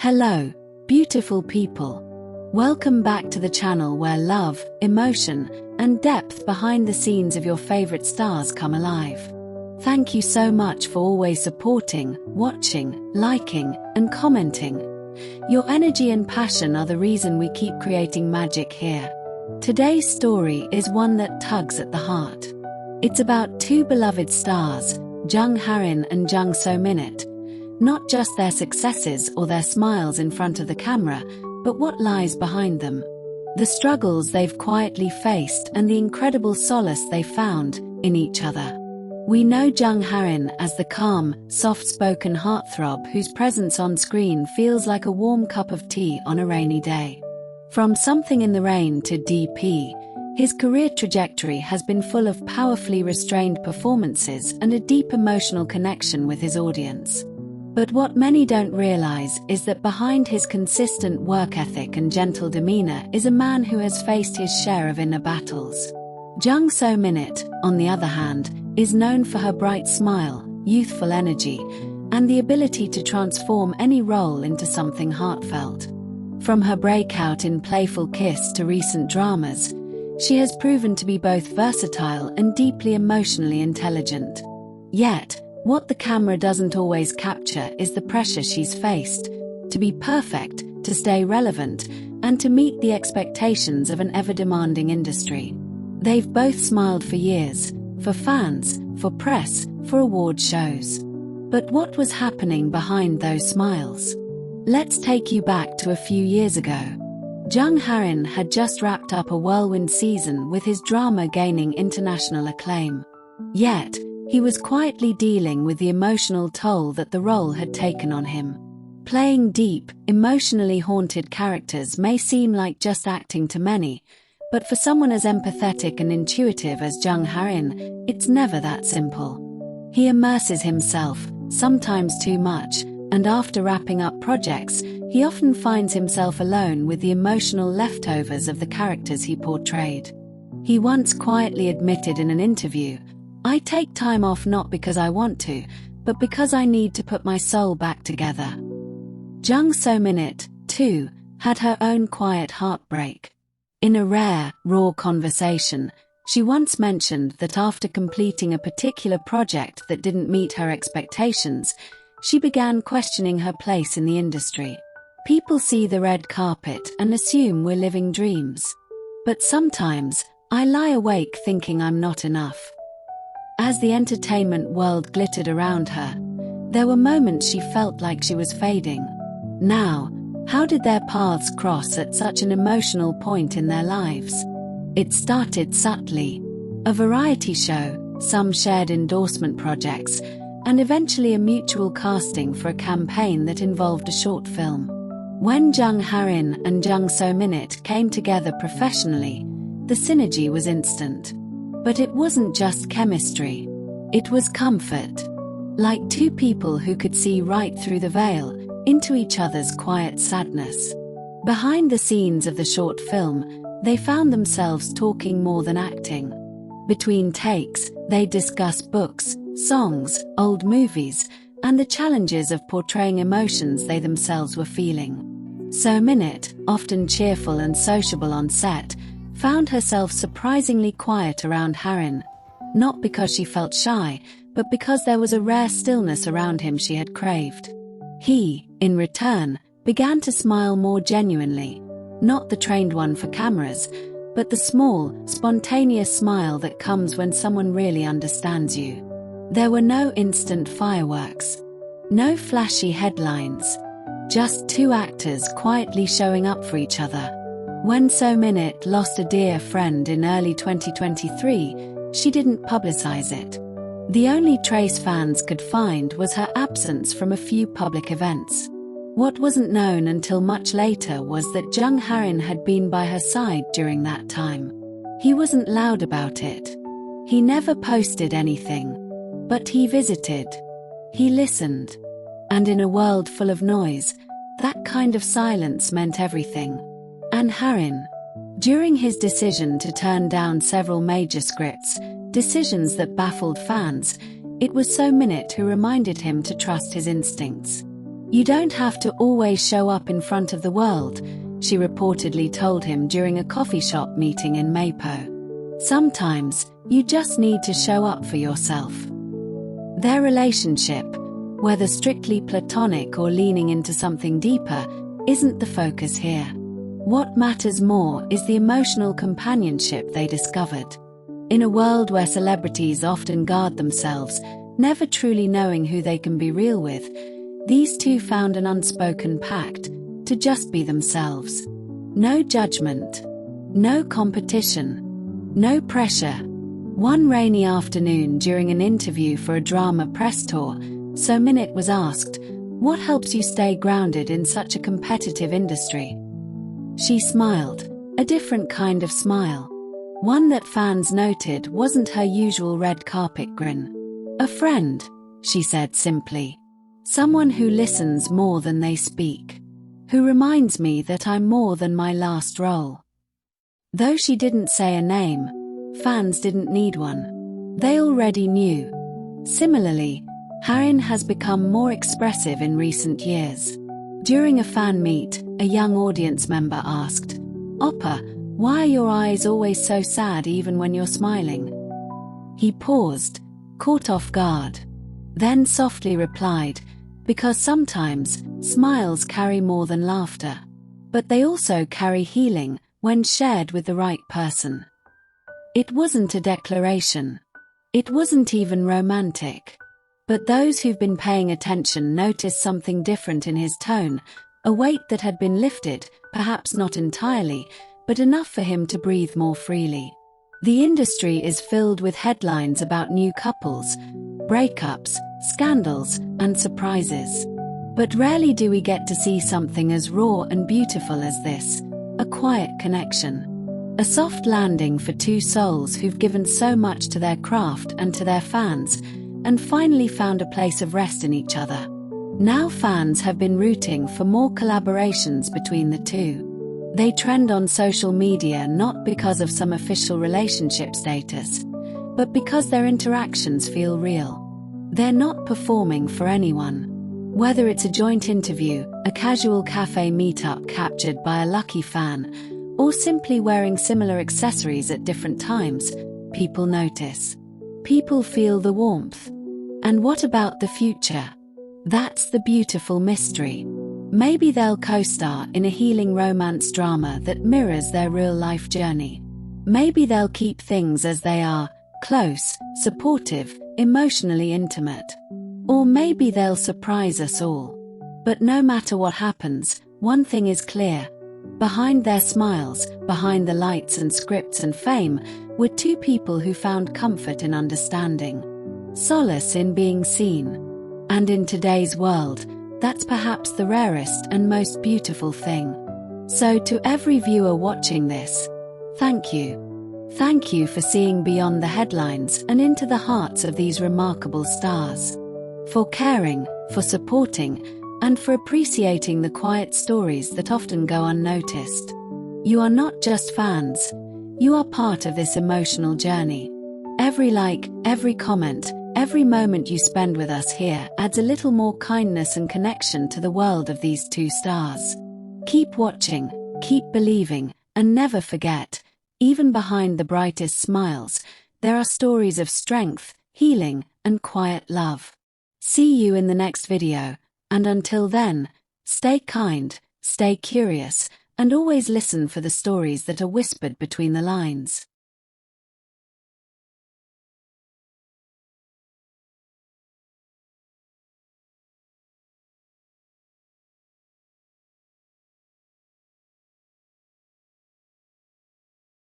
Hello, beautiful people. Welcome back to the channel where love, emotion, and depth behind the scenes of your favorite stars come alive. Thank you so much for always supporting, watching, liking, and commenting. Your energy and passion are the reason we keep creating magic here. Today's story is one that tugs at the heart. It's about two beloved stars, Jung Hae-in and Jung Hae-in. Not just their successes or their smiles in front of the camera, but what lies behind them. The struggles they've quietly faced and the incredible solace they found in each other. We know Jung Hae-in as the calm, soft-spoken heartthrob whose presence on screen feels like a warm cup of tea on a rainy day. From Something in the Rain to DP, his career trajectory has been full of powerfully restrained performances and a deep emotional connection with his audience. But what many don't realize is that behind his consistent work ethic and gentle demeanor is a man who has faced his share of inner battles. Jung Hae-in, on the other hand, is known for her bright smile, youthful energy, and the ability to transform any role into something heartfelt. From her breakout in Playful Kiss to recent dramas, she has proven to be both versatile and deeply emotionally intelligent. Yet, what the camera doesn't always capture is the pressure she's faced to be perfect, to stay relevant, and to meet the expectations of an ever-demanding industry. They've both smiled for years, for fans, for press, for award shows. But what was happening behind those smiles? Let's take you back to a few years ago. Jung Hae-in had just wrapped up a whirlwind season with his drama gaining international acclaim. Yet, he was quietly dealing with the emotional toll that the role had taken on him. Playing deep, emotionally haunted characters may seem like just acting to many, but for someone as empathetic and intuitive as Jung Hae-in, it's never that simple. He immerses himself, sometimes too much, and after wrapping up projects, he often finds himself alone with the emotional leftovers of the characters he portrayed. He once quietly admitted in an interview, "I take time off not because I want to, but because I need to put my soul back together." Jung Hae-in, too, had her own quiet heartbreak. In a rare, raw conversation, she once mentioned that after completing a particular project that didn't meet her expectations, she began questioning her place in the industry. People see the red carpet and assume we're living dreams. But sometimes, I lie awake thinking I'm not enough. As the entertainment world glittered around her, there were moments she felt like she was fading. Now, how did their paths cross at such an emotional point in their lives? It started subtly. A variety show, some shared endorsement projects, and eventually a mutual casting for a campaign that involved a short film. When Jung Hae-in and Jung Hae-in came together professionally, the synergy was instant. But it wasn't just chemistry. It was comfort. Like two people who could see right through the veil, into each other's quiet sadness. Behind the scenes of the short film, they found themselves talking more than acting. Between takes, they discussed books, songs, old movies, and the challenges of portraying emotions they themselves were feeling. Hae-in, often cheerful and sociable on set, found herself surprisingly quiet around Hae-in, not because she felt shy, but because there was a rare stillness around him she had craved. He, in return, began to smile more genuinely, not the trained one for cameras, but the small, spontaneous smile that comes when someone really understands you. There were no instant fireworks, no flashy headlines, just two actors quietly showing up for each other. When Hae-in lost a dear friend in early 2023, she didn't publicize it. The only trace fans could find was her absence from a few public events. What wasn't known until much later was that Jung Hae-in had been by her side during that time. He wasn't loud about it. He never posted anything. But he visited. He listened. And in a world full of noise, that kind of silence meant everything. And Hae-in, during his decision to turn down several major scripts, decisions that baffled fans, it was Hae-in who reminded him to trust his instincts. You don't have to always show up in front of the world, she reportedly told him during a coffee shop meeting in Mapo. Sometimes, you just need to show up for yourself. Their relationship, whether strictly platonic or leaning into something deeper, isn't the focus here. What matters more is the emotional companionship they discovered. In a world where celebrities often guard themselves, never truly knowing who they can be real with, these two found an unspoken pact to just be themselves. No judgment, no competition, no pressure. One rainy afternoon during an interview for a drama press tour, So Minute was asked, "What helps you stay grounded in such a competitive industry?" She smiled, a different kind of smile. One that fans noted wasn't her usual red carpet grin. "A friend," she said simply. "Someone who listens more than they speak. Who reminds me that I'm more than my last role." Though she didn't say a name, fans didn't need one. They already knew. Similarly, Hae-in has become more expressive in recent years. During a fan meet, a young audience member asked, "Oppa, why are your eyes always so sad even when you're smiling?" He paused, caught off guard. Then softly replied, "Because sometimes, smiles carry more than laughter. But they also carry healing, when shared with the right person." It wasn't a declaration. It wasn't even romantic. But those who've been paying attention noticed something different in his tone, a weight that had been lifted, perhaps not entirely, but enough for him to breathe more freely. The industry is filled with headlines about new couples, breakups, scandals, and surprises. But rarely do we get to see something as raw and beautiful as this, a quiet connection. A soft landing for two souls who've given so much to their craft and to their fans, and finally found a place of rest in each other. Now fans have been rooting for more collaborations between the two. They trend on social media not because of some official relationship status, but because their interactions feel real. They're not performing for anyone. Whether it's a joint interview, a casual cafe meetup captured by a lucky fan, or simply wearing similar accessories at different times, people notice. People feel the warmth. And what about the future? That's the beautiful mystery. Maybe they'll co-star in a healing romance drama that mirrors their real-life journey. Maybe they'll keep things as they are, close, supportive, emotionally intimate. Or maybe they'll surprise us all. But no matter what happens, one thing is clear. Behind their smiles, behind the lights and scripts and fame, were two people who found comfort in understanding. Solace in being seen. And in today's world, that's perhaps the rarest and most beautiful thing. So to every viewer watching this, thank you. Thank you for seeing beyond the headlines and into the hearts of these remarkable stars. For caring, for supporting, and for appreciating the quiet stories that often go unnoticed. You are not just fans. You are part of this emotional journey. Every like, every comment, every moment you spend with us here adds a little more kindness and connection to the world of these two stars. Keep watching, keep believing, and never forget, even behind the brightest smiles, there are stories of strength, healing, and quiet love. See you in the next video, and until then, stay kind, stay curious, and always listen for the stories that are whispered between the lines.